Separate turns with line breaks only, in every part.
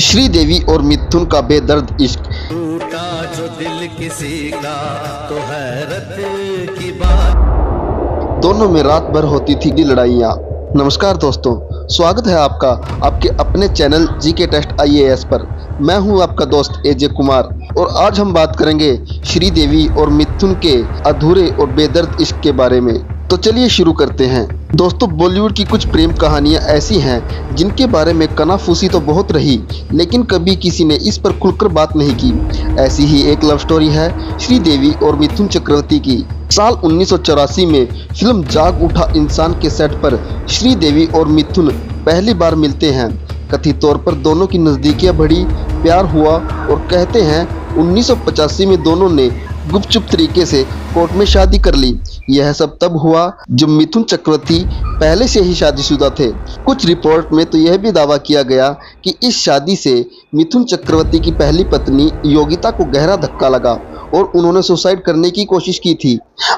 श्रीदेवी और मिथुन का बेदर्द इश्क।
टूटा जो दिल किसी का तो हैरत की बात।
दोनों में रात भर होती थी लड़ाइयाँ। नमस्कार दोस्तों, स्वागत है आपका आपके अपने चैनल जीके टेस्ट IAS पर। मैं हूं आपका दोस्त AJ कुमार और आज हम बात करेंगे श्रीदेवी और मिथुन के अधूरे और बेदर्द इश्क के बारे में। तो चलिए शुरू करते हैं। दोस्तों, बॉलीवुड की कुछ प्रेम कहानियां ऐसी हैं जिनके बारे में कनाफूसी तो बहुत रही, लेकिन कभी किसी ने इस पर खुलकर बात नहीं की। ऐसी ही एक लव स्टोरी है श्रीदेवी और मिथुन चक्रवर्ती की। साल 1984 में फिल्म जाग उठा इंसान के सेट पर श्रीदेवी और मिथुन पहली बार मिलते हैं। कथित तौर पर दोनों की नज़दीकियां बढ़ी, प्यार हुआ और कहते हैं 1985 में दोनों ने गुपचुप तरीके से कोर्ट में शादी कर ली। यह सब तब हुआ जब मिथुन चक्रवर्ती पहले से ही शादीशुदा थे। कुछ रिपोर्ट में तो यह भी दावा किया गया कि इस शादी से मिथुन चक्रवर्ती की पहली पत्नी योगिता को गहरा धक्का लगा और उन्होंने सुसाइड करने की कोशिश की थी।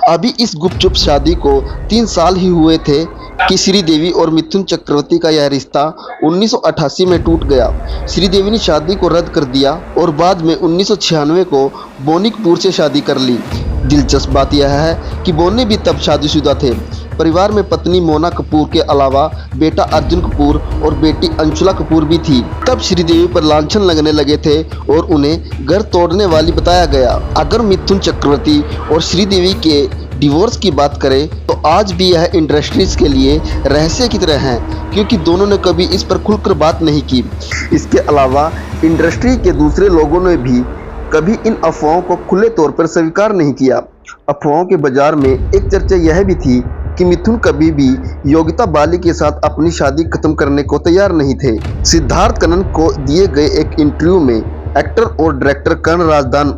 अभी इस गुपचुप शादी को 3 साल ही हुए थे कि श्रीदेवी और मिथुन चक्रवर्ती का यह रिश्ता 1988 में टूट गया। श्रीदेवी ने शादी को रद्द कर दिया और बाद में 1996 को बोनी कपूर से शादी कर ली। दिलचस्प बात यह है कि बोनी भी तब शादीशुदा थे। परिवार में पत्नी मोना कपूर के अलावा बेटा अर्जुन कपूर और बेटी अंशुला कपूर भी थी। तब श्रीदेवी पर लांछन लगने लगे थे और उन्हें घर तोड़ने वाली बताया गया। अगर मिथुन चक्रवर्ती और श्रीदेवी के डिवोर्स की बात करें तो आज भी यह इंडस्ट्रीज के लिए रहस्य की तरह है, क्योंकि दोनों ने कभी इस पर खुलकर बात नहीं की। इसके अलावा इंडस्ट्री के दूसरे लोगों ने भी कभी इन अफवाहों को खुले तौर पर स्वीकार नहीं किया। अफवाहों के बाजार में एक चर्चा यह भी थी कि मिथुन कभी भी योगिता बाली के साथ अपनी शादी खत्म करने को तैयार नहीं थे। सिद्धार्थ कनन को दिए गए एक इंटरव्यू में एक्टर और डायरेक्टर कर्ण राजदान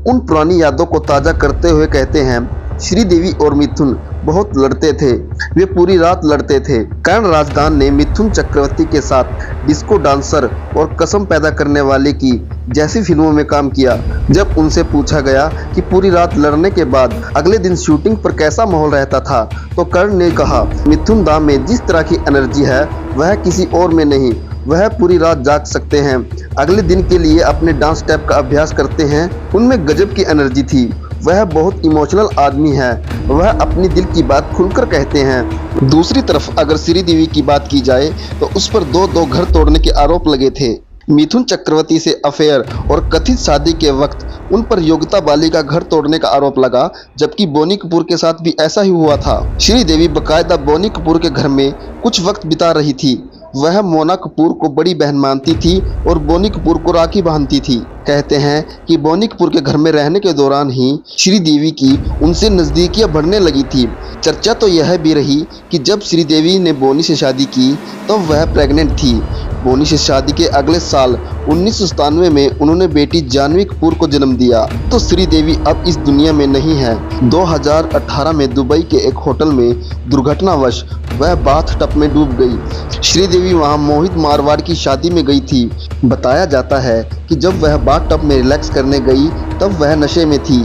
उन पुरानी यादों को ताज़ा करते हुए कहते हैं, श्रीदेवी और मिथुन बहुत लड़ते थे, वे पूरी रात लड़ते थे। कर्ण राजदान ने मिथुन चक्रवर्ती के साथ डिस्को डांसर और कसम पैदा करने वाले की जैसी फिल्मों में काम किया। जब उनसे पूछा गया कि पूरी रात लड़ने के बाद अगले दिन शूटिंग पर कैसा माहौल रहता था, तो कर्ण ने कहा, मिथुन दा में जिस तरह की एनर्जी है वह किसी और में नहीं। वह पूरी रात जाग सकते हैं, अगले दिन के लिए अपने डांस स्टेप का अभ्यास करते हैं, उनमें गजब की एनर्जी थी। वह बहुत इमोशनल आदमी है, वह अपनी दिल की बात खुलकर कहते हैं। दूसरी तरफ अगर श्रीदेवी की बात की जाए तो उस पर दो घर तोड़ने के आरोप लगे थे। मिथुन चक्रवर्ती से अफेयर और कथित शादी के वक्त उन पर योगिता बाली का घर तोड़ने का आरोप लगा, जबकि बोनी कपूर के साथ भी ऐसा ही हुआ था। श्रीदेवी बकायदा बोनी कपूर के घर में कुछ वक्त बिता रही थी। वह मोना कपूर को बड़ी बहन मानती थी और बोनी कपूर को राखी बांधती थी। कहते हैं कि बोनी कपूर के घर में रहने के दौरान ही श्रीदेवी की उनसे नज़दीकियां बढ़ने लगी थी। चर्चा तो यह भी रही कि जब श्रीदेवी ने बोनी से शादी की तो वह प्रेग्नेंट थी। बोनी से शादी के अगले साल 1997 में उन्होंने बेटी जानवी कपूर को जन्म दिया। तो श्रीदेवी अब इस दुनिया में नहीं है। 2018 में दुबई के एक होटल में दुर्घटनावश वह बाथ टब में डूब गई। श्रीदेवी वहां मोहित मारवाड़ की शादी में गई थी। बताया जाता है कि जब वह बाथ टब में रिलैक्स करने गई तब वह नशे में थी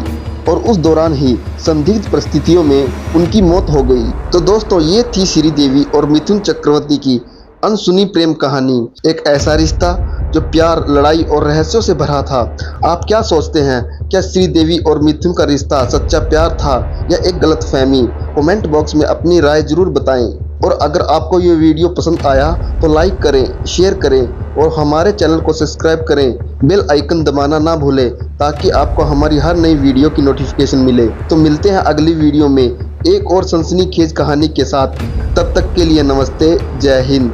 और उस दौरान ही संदिग्ध परिस्थितियों में उनकी मौत हो गई। तो दोस्तों, ये थी श्रीदेवी और मिथुन चक्रवर्ती की अनसुनी प्रेम कहानी। एक ऐसा रिश्ता जो प्यार, लड़ाई और रहस्यों से भरा था। आप क्या सोचते हैं? क्या श्रीदेवी और मिथुन का रिश्ता सच्चा प्यार था या एक गलतफहमी? कमेंट बॉक्स में अपनी राय जरूर बताएं। और अगर आपको ये वीडियो पसंद आया तो लाइक करें, शेयर करें और हमारे चैनल को सब्सक्राइब करें। बेल आइकन दबाना ना भूलें ताकि आपको हमारी हर नई वीडियो की नोटिफिकेशन मिले। तो मिलते हैं अगली वीडियो में एक और सनसनीखेज कहानी के साथ। तब तक के लिए नमस्ते, जय हिंद।